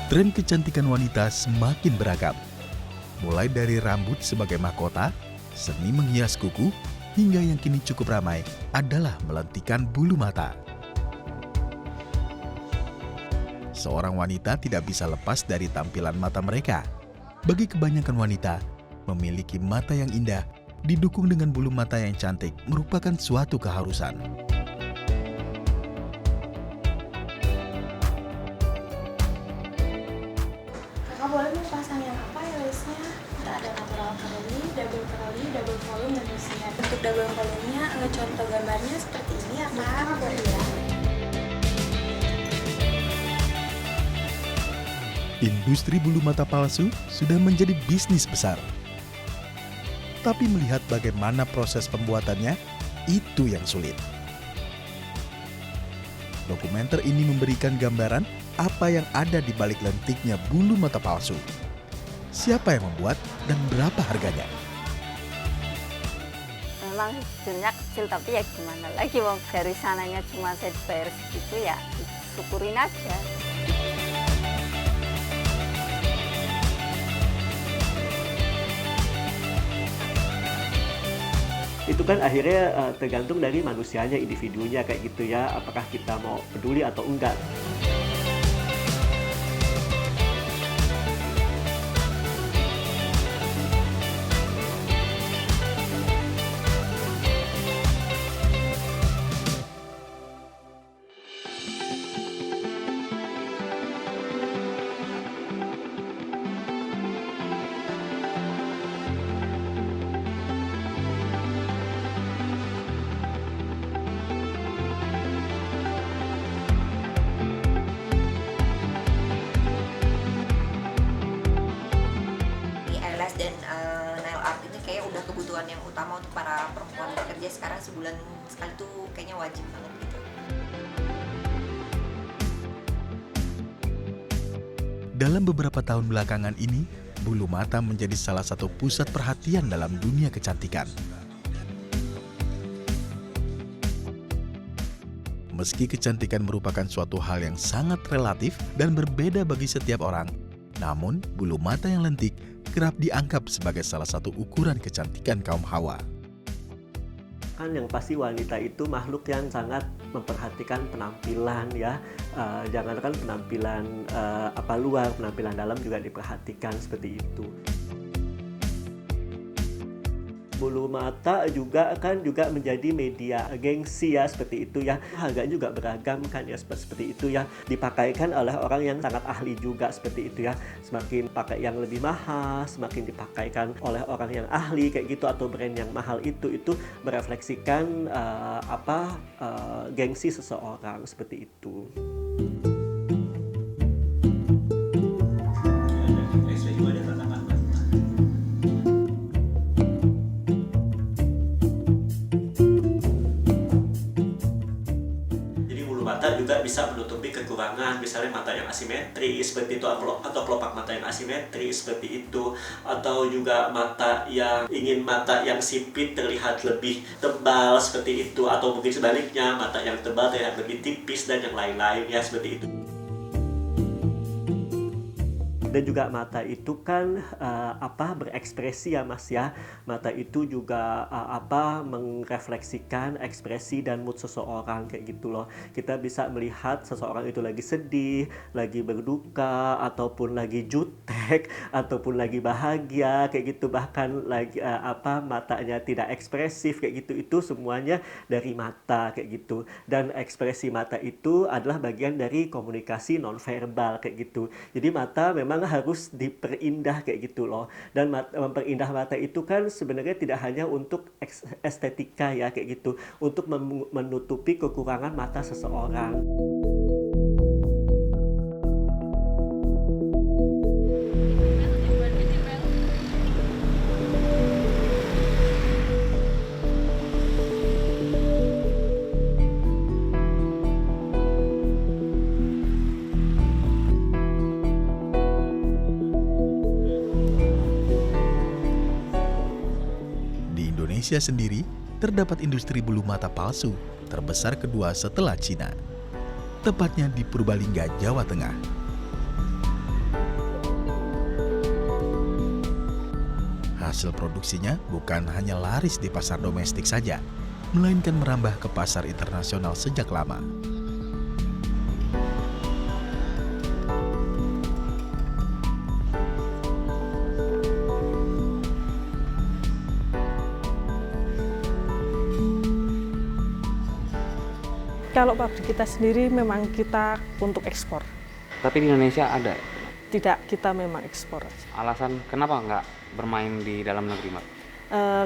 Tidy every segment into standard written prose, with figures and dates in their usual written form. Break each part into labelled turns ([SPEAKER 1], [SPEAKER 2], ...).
[SPEAKER 1] Tren kecantikan wanita semakin beragam. Mulai dari rambut sebagai mahkota, seni menghias kuku, hingga yang kini cukup ramai adalah melentikan bulu mata. Seorang wanita tidak bisa lepas dari tampilan mata mereka. Bagi kebanyakan wanita, memiliki mata yang indah didukung dengan bulu mata yang cantik merupakan suatu keharusan.
[SPEAKER 2] Kakak boleh mau pasang yang apa ya listnya? Kita ada natural curly, double volume, dan lucian. Untuk double volume-nya, contoh gambarnya seperti ini ya Kak. Boleh ya?
[SPEAKER 1] Industri bulu mata palsu sudah menjadi bisnis besar. Tapi melihat bagaimana proses pembuatannya, itu yang sulit. Dokumenter ini memberikan gambaran apa yang ada di balik lentiknya bulu mata palsu. Siapa yang membuat dan berapa harganya?
[SPEAKER 3] Memang jujurnya kecil, tapi ya gimana lagi, wong dari sananya cuma saya dibayar segitu, ya syukurin aja.
[SPEAKER 4] Itu kan akhirnya tergantung dari manusianya, individunya kayak gitu ya, apakah kita mau peduli atau enggak.
[SPEAKER 5] Dan nail art ini kayak udah kebutuhan yang utama untuk para perempuan bekerja sekarang, sebulan sekali tuh kayaknya wajib banget gitu.
[SPEAKER 1] Dalam beberapa tahun belakangan ini, bulu mata menjadi salah satu pusat perhatian dalam dunia kecantikan. Meski kecantikan merupakan suatu hal yang sangat relatif dan berbeda bagi setiap orang, namun bulu mata yang lentik kerap dianggap sebagai salah satu ukuran kecantikan kaum Hawa.
[SPEAKER 4] Kan yang pasti wanita itu makhluk yang sangat memperhatikan penampilan ya. Jangankan penampilan luar, penampilan dalam juga diperhatikan seperti itu. Bulu mata juga menjadi media gengsi ya, seperti itu ya. Harganya juga beragam kan ya, seperti itu ya. Dipakaikan oleh orang yang sangat ahli juga, seperti itu ya. Semakin pakai yang lebih mahal, semakin dipakaikan oleh orang yang ahli kayak gitu, atau brand yang mahal itu merefleksikan gengsi seseorang, seperti itu. Mata juga bisa menutupi kekurangan, misalnya mata yang asimetris seperti itu, atau kelopak mata yang asimetris seperti itu, atau juga mata yang sipit terlihat lebih tebal seperti itu, atau mungkin sebaliknya mata yang tebal terlihat lebih tipis, dan yang lain-lain ya, seperti itu. Dan juga mata itu kan berekspresi ya Mas ya. Mata itu juga merefleksikan ekspresi dan mood seseorang kayak gitu loh. Kita bisa melihat seseorang itu lagi sedih, lagi berduka, ataupun lagi jutek, ataupun lagi bahagia kayak gitu, bahkan lagi matanya tidak ekspresif kayak gitu. Itu semuanya dari mata kayak gitu. Dan ekspresi mata itu adalah bagian dari komunikasi nonverbal kayak gitu. Jadi mata memang harus diperindah kayak gitu loh. Dan memperindah mata itu kan sebenarnya tidak hanya untuk estetika ya kayak gitu, untuk menutupi kekurangan mata seseorang.
[SPEAKER 1] Indonesia sendiri terdapat industri bulu mata palsu terbesar kedua setelah Cina, tepatnya di Purbalingga, Jawa Tengah. Hasil produksinya bukan hanya laris di pasar domestik saja, melainkan merambah ke pasar internasional sejak lama.
[SPEAKER 6] Kalau pabrik kita sendiri memang kita untuk ekspor.
[SPEAKER 7] Tapi di Indonesia ada.
[SPEAKER 6] Tidak, kita memang ekspor.
[SPEAKER 7] Alasan kenapa nggak bermain di dalam negeri, Mbak?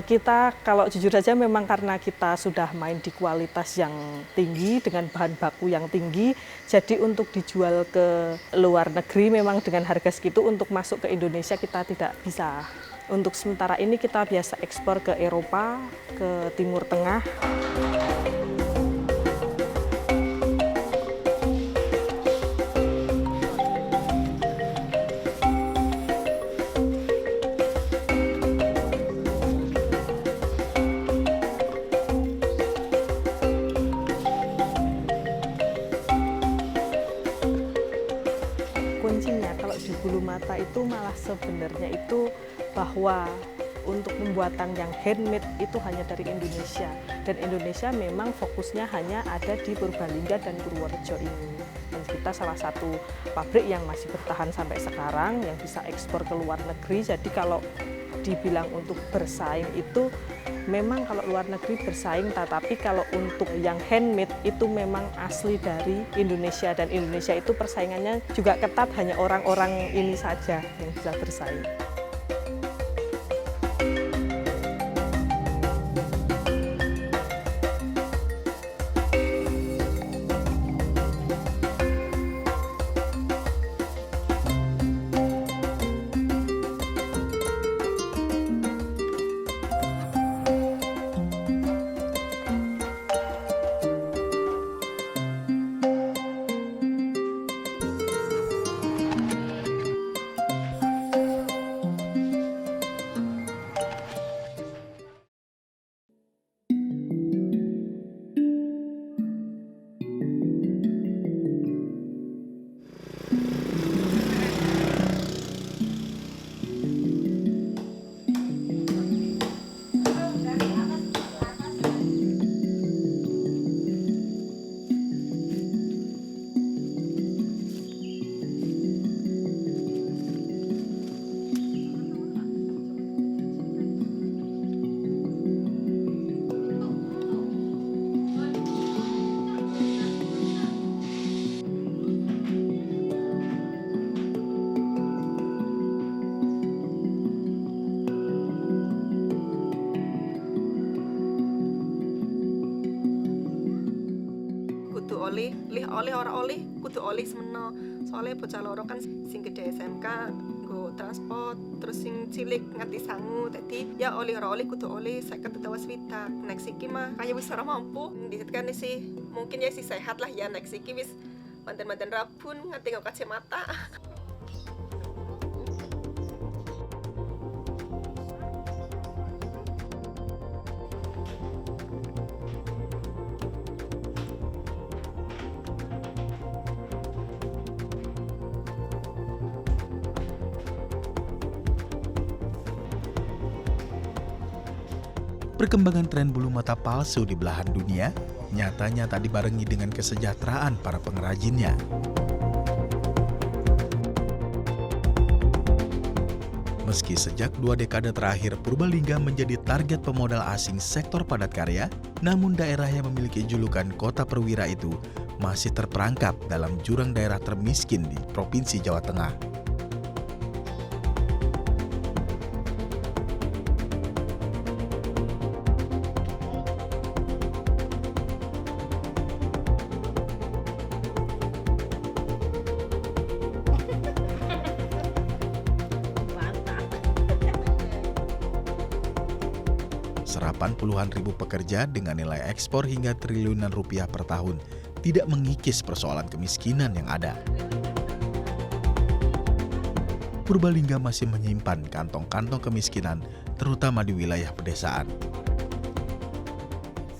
[SPEAKER 6] Kita kalau jujur saja memang karena kita sudah main di kualitas yang tinggi dengan bahan baku yang tinggi, jadi untuk dijual ke luar negeri memang dengan harga segitu untuk masuk ke Indonesia kita tidak bisa. Untuk sementara ini kita biasa ekspor ke Eropa, ke Timur Tengah. Kuncinya kalau di bulu mata itu malah sebenarnya itu bahwa untuk pembuatan yang handmade itu hanya dari Indonesia, dan Indonesia memang fokusnya hanya ada di Purbalingga dan Purworejo ini. Dan kita salah satu pabrik yang masih bertahan sampai sekarang yang bisa ekspor ke luar negeri. Jadi kalau dibilang untuk bersaing itu memang kalau luar negeri bersaing, tetapi kalau untuk yang handmade itu memang asli dari Indonesia, dan Indonesia itu persaingannya juga ketat, hanya orang-orang ini saja yang bisa bersaing.
[SPEAKER 8] Oleh ora oleh kudu oleh semeno, soalnya bocah loro kan sing gede SMK nggo transport, terus sing cilik nganti sangu, dadi ya oleh ora oleh kudu oleh 50 utawa 20. Nek siki mah kaya wis ora mampu, kan sih mungkin ya sih sehat lah ya, nek siki wis manten-manten rabun nganti nggo kacamata.
[SPEAKER 1] Perkembangan tren bulu mata palsu di belahan dunia nyatanya tak dibarengi dengan kesejahteraan para pengrajinnya. Meski sejak 2 dekade terakhir Purbalingga menjadi target pemodal asing sektor padat karya, namun daerah yang memiliki julukan Kota Perwira itu masih terperangkap dalam jurang daerah termiskin di Provinsi Jawa Tengah. Serapan puluhan ribu pekerja dengan nilai ekspor hingga triliunan rupiah per tahun tidak mengikis persoalan kemiskinan yang ada. Purbalingga masih menyimpan kantong-kantong kemiskinan, terutama di wilayah pedesaan.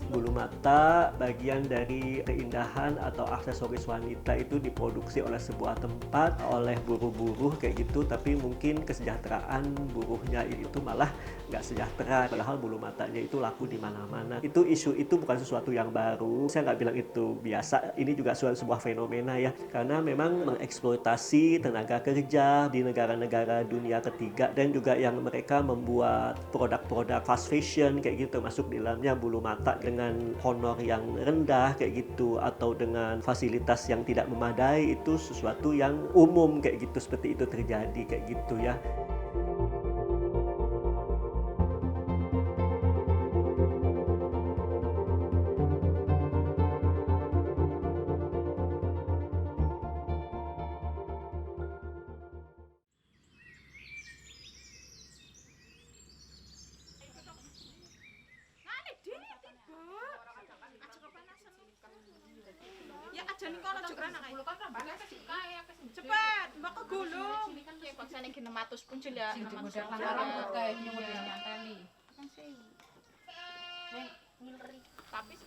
[SPEAKER 4] Bulu mata mata bagian dari keindahan atau aksesoris wanita itu diproduksi oleh sebuah tempat, oleh buruh-buruh kayak gitu, tapi mungkin kesejahteraan buruhnya itu malah nggak sejahtera, padahal bulu matanya itu laku di mana-mana. Itu isu itu bukan sesuatu yang baru, saya nggak bilang itu biasa, ini juga sebuah fenomena ya, karena memang mengeksploitasi tenaga kerja di negara-negara dunia ketiga, dan juga yang mereka membuat produk-produk fast fashion kayak gitu, masuk di dalamnya bulu mata dengan honor yang rendah kayak gitu, atau dengan fasilitas yang tidak memadai, itu sesuatu yang umum kayak gitu, seperti itu terjadi kayak gitu ya.
[SPEAKER 8] Ya aja ning kono jek anak ae. Cepet, mbak kegulung.
[SPEAKER 9] Baksane ki 600 pun jelek.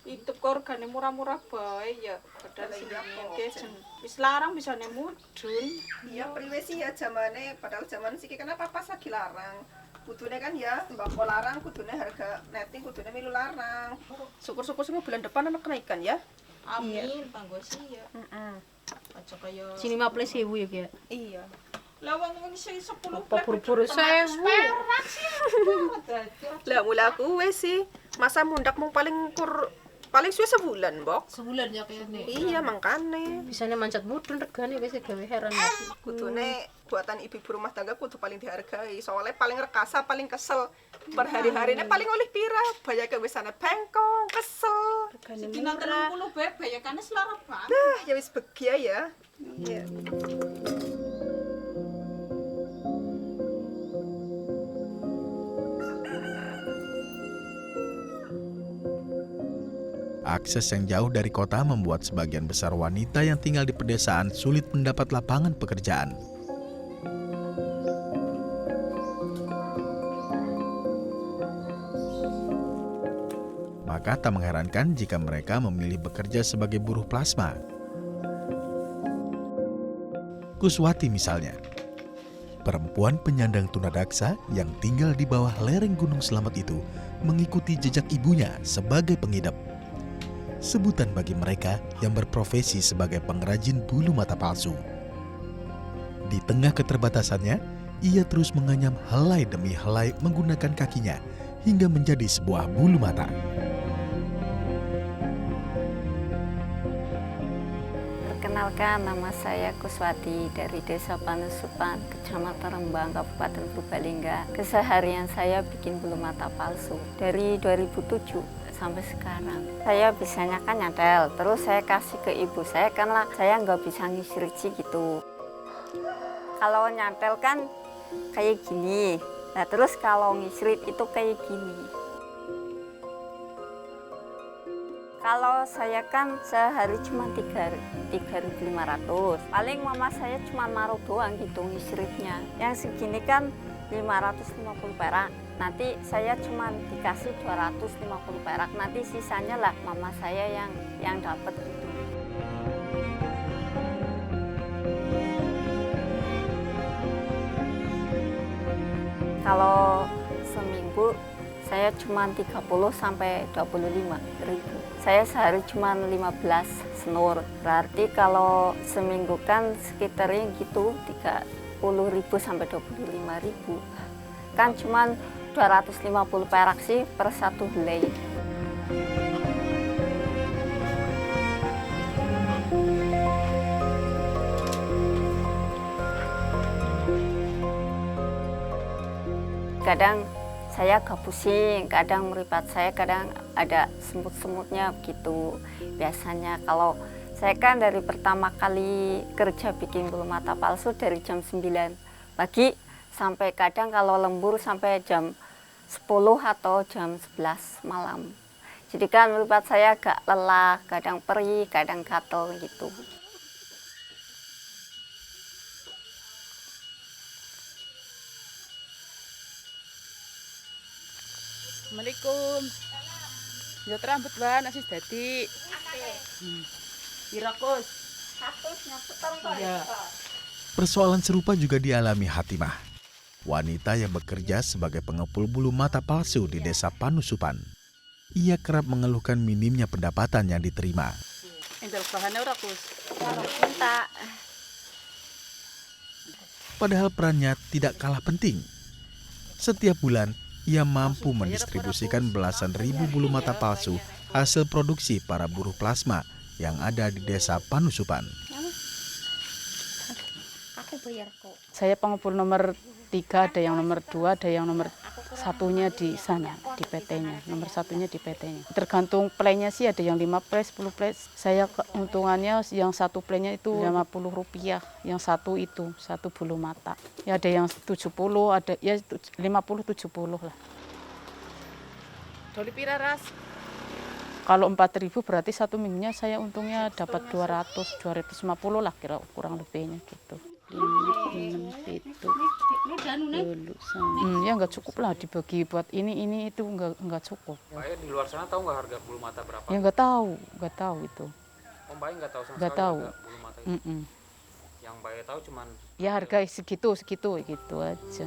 [SPEAKER 8] Itu korgane murah-murah bae ya. Padahal sing kejen. Wis larang bisane mudhun.
[SPEAKER 5] Iya, priwe sih ya zamane, padahal zaman siki kenapa pas lagi larang. Kudune kan ya, tembakau larang, kudune harga netting, kudune milu larang. Syukur-syukur semua bulan depan ana kenaikan ya.
[SPEAKER 9] Amin, panggo sih ya.
[SPEAKER 8] Aja kaya
[SPEAKER 9] Sini 15.000 ya ki.
[SPEAKER 5] Iya.
[SPEAKER 8] lah wong sing 10
[SPEAKER 9] Apa buru-buru 1000.
[SPEAKER 5] Lah mula aku wis sih, masa mundak mung paling suwe sebulan, Mbok.
[SPEAKER 9] Sebulan ya kayaknya.
[SPEAKER 5] Iya, mangkane.
[SPEAKER 9] Bisanya mancat mudun regane wis gawe heran.
[SPEAKER 5] Kudune buatan ibu-ibu rumah tangga kudu paling dihargai. Soalnya paling rekasa, paling kesel. Per hari-harine paling oleh pira, bayake wis ana bengkong, kesel.
[SPEAKER 8] dina 30 bae bayakane selara banget.
[SPEAKER 5] Nah, ya wis begi ya. Iya.
[SPEAKER 1] Akses yang jauh dari kota membuat sebagian besar wanita yang tinggal di pedesaan sulit mendapat lapangan pekerjaan. Maka tak mengherankan jika mereka memilih bekerja sebagai buruh plasma. Kuswati misalnya, perempuan penyandang tunadaksa yang tinggal di bawah lereng Gunung Selamet itu mengikuti jejak ibunya sebagai pengidap. Sebutan bagi mereka yang berprofesi sebagai pengrajin bulu mata palsu. Di tengah keterbatasannya, ia terus menganyam helai demi helai menggunakan kakinya hingga menjadi sebuah bulu mata.
[SPEAKER 3] Perkenalkan, nama saya Kuswati dari Desa Panusupan, Kecamatan Rembang, Kabupaten Purbalingga. Keseharian saya bikin bulu mata palsu dari 2007 sampai sekarang. Saya bisanya kan nyantel, terus saya kasih ke ibu saya karena saya nggak bisa ngisriksi gitu. Kalau nyantel kan kayak gini, nah terus kalau ngisrit itu kayak gini. Kalau saya kan sehari cuma 3.500. Paling mama saya cuma naruh doang gitu ngisritnya. Yang segini kan 550 perak. Nanti saya cuma dikasih 250 perak. Nanti sisanya lah mama saya yang dapat gitu. Kalau seminggu saya cuma 30 sampai 25 ribu. Saya sehari cuma 15 senur. Berarti kalau seminggu kan sekitarnya gitu 30.000 sampai 25.000. Kan cuma 250 perak sih per satu helai. Kadang saya agak pusing, kadang meripat saya, kadang ada semut-semutnya begitu. Biasanya kalau saya kan dari pertama kali kerja bikin bulu mata palsu dari jam 9 pagi sampai kadang kalau lembur sampai jam 10 atau jam 11 malam. Jadi kan meripat saya agak lelah, kadang perih, kadang gatel gitu.
[SPEAKER 9] Assalamualaikum.
[SPEAKER 10] Ya rambut Mbak, nasi dadi. Pira Kus? Ya.
[SPEAKER 1] Persoalan serupa juga dialami Hatimah, wanita yang bekerja sebagai pengepul bulu mata palsu di Desa Panusupan. Ia kerap mengeluhkan minimnya pendapatan yang diterima.
[SPEAKER 10] Entar bahannya ora Kus.
[SPEAKER 3] Minta.
[SPEAKER 1] Padahal perannya tidak kalah penting. Setiap bulan, ia mampu mendistribusikan belasan ribu bulu mata palsu hasil produksi para buruh plasma yang ada di Desa Panusupan.
[SPEAKER 3] Aku bayar kok.
[SPEAKER 10] Saya pengepul nomor 3, ada yang nomor 2, ada yang nomor satunya di sana, di PT-nya. Nomor satunya di PT-nya. Tergantung playnya sih, ada yang 5 play, 10 play. Saya keuntungannya yang satu playnya itu Rp50, yang satu itu, satu bulu mata. Ya ada yang 70, ada ya 50-70 lah. Doli pira ras? Kalau 4.000 berarti satu minggunya saya untungnya dapat 200-250 lah kira kurang lebihnya gitu. 5, 6, 7, ya nggak cukup lah dibagi buat ini itu nggak cukup.
[SPEAKER 7] Mbak di luar sana tahu nggak harga bulu mata berapa?
[SPEAKER 10] Ya nggak tahu itu.
[SPEAKER 7] Oh Mbak nggak tahu sama
[SPEAKER 10] Nggak
[SPEAKER 7] sekali
[SPEAKER 10] tahu.
[SPEAKER 7] harga bulu mata itu? Yang Mbak tahu cuman
[SPEAKER 10] Ya harga segitu gitu aja.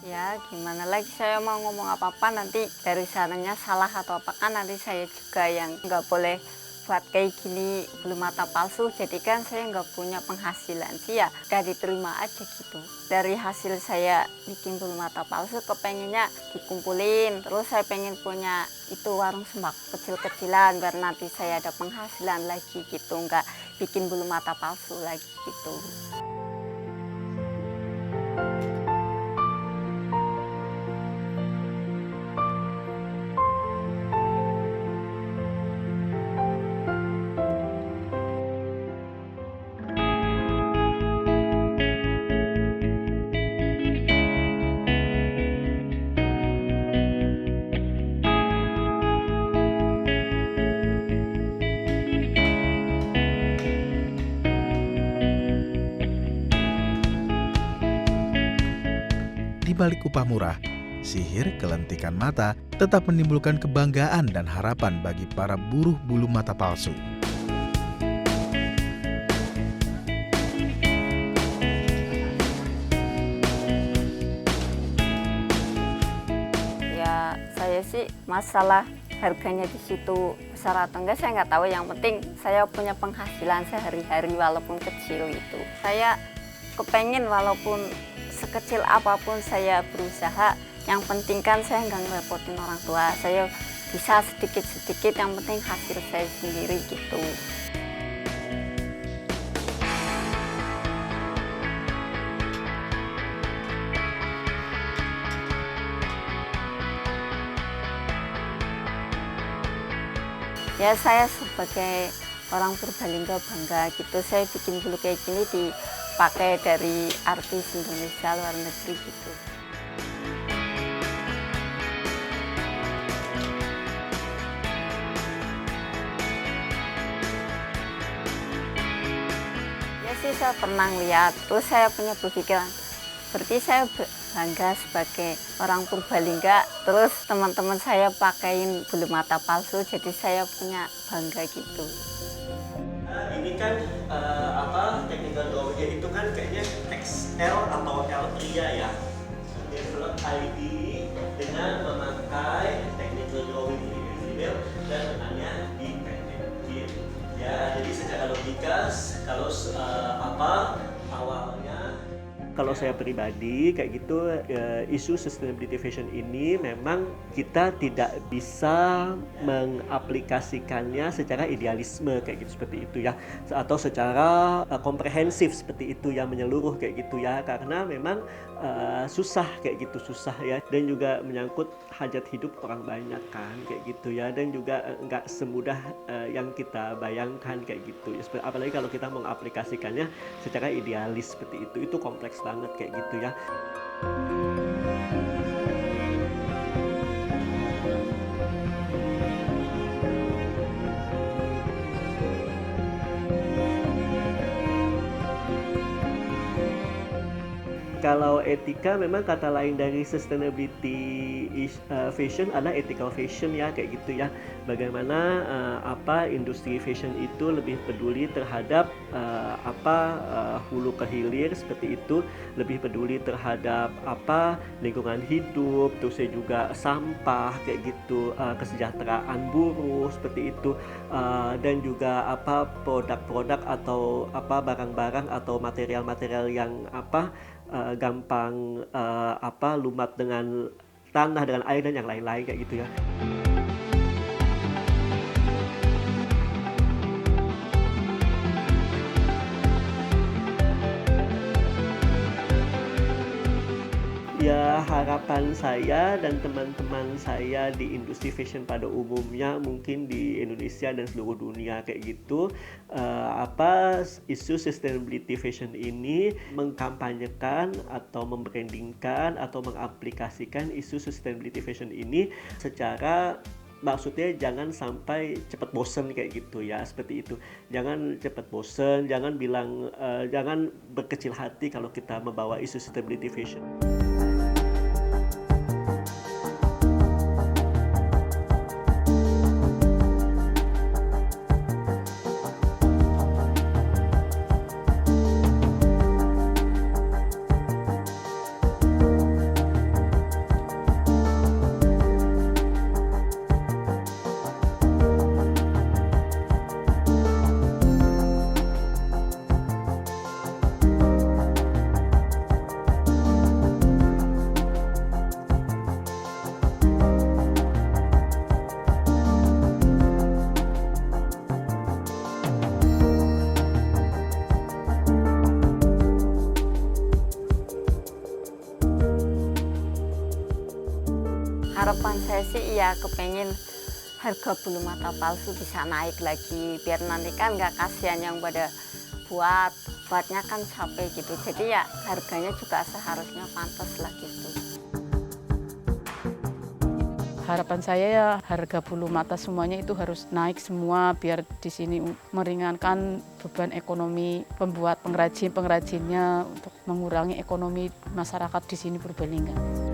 [SPEAKER 3] Ya gimana lagi, saya mau ngomong apa-apa nanti dari sananya salah atau apa, kan nanti saya juga yang nggak boleh buat kayak gini bulu mata palsu, jadi kan saya nggak punya penghasilan sih, ya udah diterima aja gitu. Dari hasil saya bikin bulu mata palsu kepengennya dikumpulin, terus saya pengen punya itu warung sembako kecil-kecilan biar nanti saya ada penghasilan lagi gitu, nggak bikin bulu mata palsu lagi gitu.
[SPEAKER 1] Di balik upah murah, sihir kelentikan mata tetap menimbulkan kebanggaan dan harapan bagi para buruh bulu mata palsu.
[SPEAKER 3] Ya saya sih masalah harganya di situ besar atau enggak saya nggak tahu, yang penting saya punya penghasilan sehari-hari walaupun kecil itu. Saya kepengen walaupun sekecil apapun saya berusaha, yang penting kan saya nggak ngerepotin orang tua, saya bisa sedikit-sedikit, yang penting hasil saya sendiri gitu. Ya saya sebagai orang Purbalingga bangga gitu, saya bikin bulu kayak gini dipakai dari artis Indonesia luar negeri gitu. Ya sih saya pernah lihat, terus saya punya berpikiran, berarti saya bangga sebagai orang Purbalingga, terus teman-teman saya pakaiin bulu mata palsu, jadi saya punya bangga gitu.
[SPEAKER 4] Ini kan technical drawing itu kan kayaknya XL atau L pria ya. Develop ID dengan memakai technical drawing ini dan letaknya di PT. Ya, jadi secara logika kalau awalnya kalau saya pribadi kayak gitu, isu sustainability fashion ini memang kita tidak bisa mengaplikasikannya secara idealisme kayak gitu seperti itu ya, atau secara komprehensif seperti itu yang menyeluruh kayak gitu ya, karena memang susah kayak gitu, susah ya, dan juga menyangkut hajat hidup orang banyak kan kayak gitu ya, dan juga nggak semudah yang kita bayangkan kayak gitu ya, apalagi kalau kita mengaplikasikannya secara idealis seperti itu kompleks banget kayak gitu ya. Kalau etika memang kata lain dari sustainability fashion adalah ethical fashion ya, kayak gitu ya. Bagaimana industri fashion itu lebih peduli terhadap hulu ke hilir seperti itu, lebih peduli terhadap lingkungan hidup, terus juga sampah kayak gitu, kesejahteraan buruh seperti itu, dan juga produk-produk atau barang-barang atau material-material yang gampang lumat dengan tanah, dengan air dan yang lain-lain kayak gitu ya. Ya, harapan saya dan teman-teman saya di industri fashion pada umumnya, mungkin di Indonesia dan seluruh dunia kayak gitu, isu sustainability fashion ini mengkampanyekan atau membrandingkan atau mengaplikasikan isu sustainability fashion ini secara, maksudnya jangan sampai cepat bosen kayak gitu ya, seperti itu. Jangan cepat bosen, jangan berkecil hati kalau kita membawa isu sustainability fashion.
[SPEAKER 3] Harapan saya sih ya kepengen harga bulu mata palsu bisa naik lagi, biar nanti kan nggak kasihan yang pada buatnya kan capek gitu. Jadi ya harganya juga seharusnya pantas lah gitu.
[SPEAKER 10] Harapan saya ya harga bulu mata semuanya itu harus naik semua, biar di sini meringankan beban ekonomi pembuat pengrajinnya untuk mengurangi ekonomi masyarakat di sini Purbalingga.